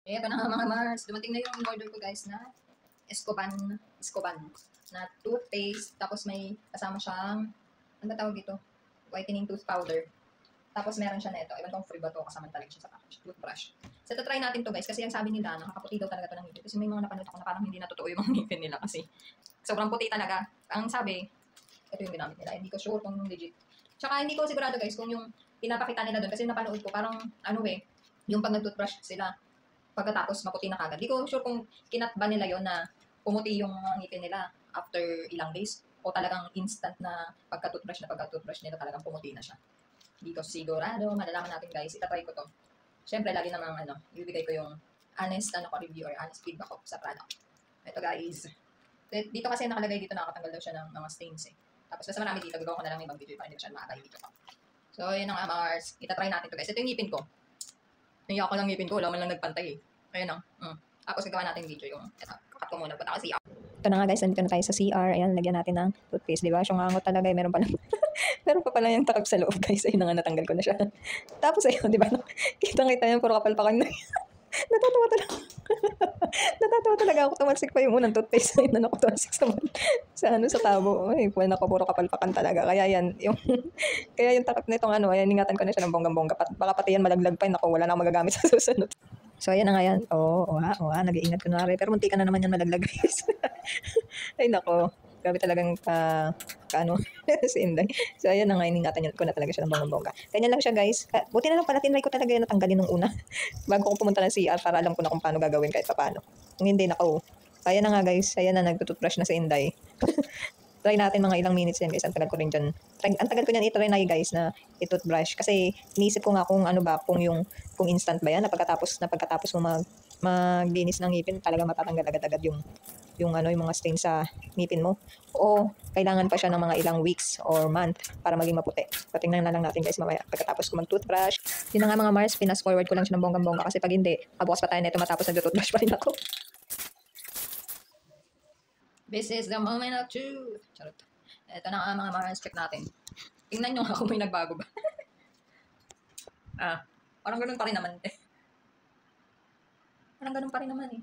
Eh, ito na nga mga Mars. Dumating na yung order ko guys na Escoban na toothpaste. Tapos may kasama siyang, ano ba tawag dito? Whitening tooth powder. Tapos meron siya na ito. Ewan kong free ba ito kasama talaga siya sa package. Toothbrush. So, try natin to guys. Kasi ang sabi nila, nakakaputi daw talaga ito ng ngipin. Kasi may mga napanood ako na parang hindi na totoo yung mga ngipin nila. Kasi sobrang puti talaga. Ang sabi, ito yung ginamit nila. Hindi ko sure kung legit. Tsaka hindi ko sigurado guys kung yung pinapakita nila doon. Kasi napanood ko parang ano yung pag nag-toothbrush sila pagkatapos maputi na kagad. Hindi ko sure kung kinat ba nila yon na pumuti yung mga ngipin nila after ilang days o talagang instant na pagka-toothbrush nila talagang pumuti na siya. Hindi ko sigurado. Malalaman natin guys. Itatry ko to. Siyempre, lagi namang ibibigay ko yung honest review or honest feedback ko sa product. Ito guys. Dito kasi nakalagay dito nakakatanggal daw siya ng mga stains eh. Tapos mas marami dito. Gagawa ko na lang ibang video para hindi siya makakali dito. So, yun ang Mars. Itatry natin to guys. Ito yung ngipin ko. Naiyak ko lang ngipin ko. Wala man lang nagpantay eh. Ayun ang. Tapos gagawa natin video yung, ito, kakat ko muna. Punta kasi ito na nga guys, nandito na tayo sa CR. Ayan, lagyan natin ng toothpaste, di ba? Syungangot talaga, meron pa lang. Meron pa pala yung takip sa loob guys. Ayun na nga, natanggal ko na siya. Tapos ayun, di ba? Kitang-kita yan, puro kapalpakan na. Natatawa talaga. Natatawa talaga ako. Tumalsik pa yung unang toothpaste. Ayun na ako tumalsik sa tabo. Ay, wala ko, puro kapalpakan talaga. Kaya yan, kaya yung takip nitong ayan, ingatan ko na siya ng bonggang-bongga. Baka pati yan malaglag pa yun. Ako, wala na akong magagamit sa susunod. So, ayan na nga yan. Nag-iingat kunwari. Pero munti ka na naman yan malaglag, guys. Ay, nako. Grabe talagang si Inday. So, ayan na nga, iningatan ko na talaga siya ng bonggang-bongga. Ganyan lang siya, guys. Buti na lang pala, tinry ko talaga yun natanggalin nung una. Bago ko pumunta ng CR para alam ko na kung paano gagawin kahit paano. Kung hindi, nako. Ayan na nga, guys. Ayan na, nagtutoothbrush na si Inday. Try natin mga ilang minutes yan guys. Ang tagal ko rin dyan. Ang tagal ko dyan i-try guys na i-toothbrush. Kasi iniisip ko nga kung kung instant ba yan. Na pagkatapos mo maglinis ng ngipin, talaga matatanggal agad-agad yung mga stain sa ngipin mo. O kailangan pa siya ng mga ilang weeks or month para maging maputi. Patingnan na lang natin guys mamaya pagkatapos ko mag-toothbrush. Yun na nga mga Mars, pinas forward ko lang siya ng bonggang-bongga kasi pag hindi, pabukas pa tayo nito matapos nag-toothbrush pa rin ako. This is the moment of truth. Charot. Ito na nga mga Mars, check natin. Tingnan nyo nga kung may nagbago ba. Parang ganun pa rin naman eh. Parang ganun pa rin naman eh.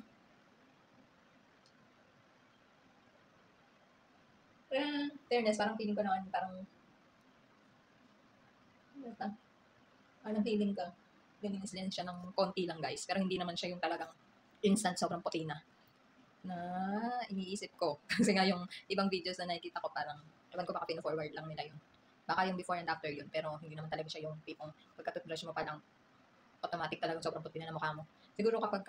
Fairness, parang feeling ko naman, parang feeling ko, linis din siya ng konti lang guys. Pero hindi naman siya yung talagang instant sobrang puti na iniisip ko. Kasi nga yung ibang videos na nakikita ko parang, ewan ko baka pino-forward lang nila yun. Baka yung before and after yun, pero hindi naman talaga siya yung tipong pagka-toothbrush mo parang automatic talagang sobrang puti na ng mukha mo. Siguro kapag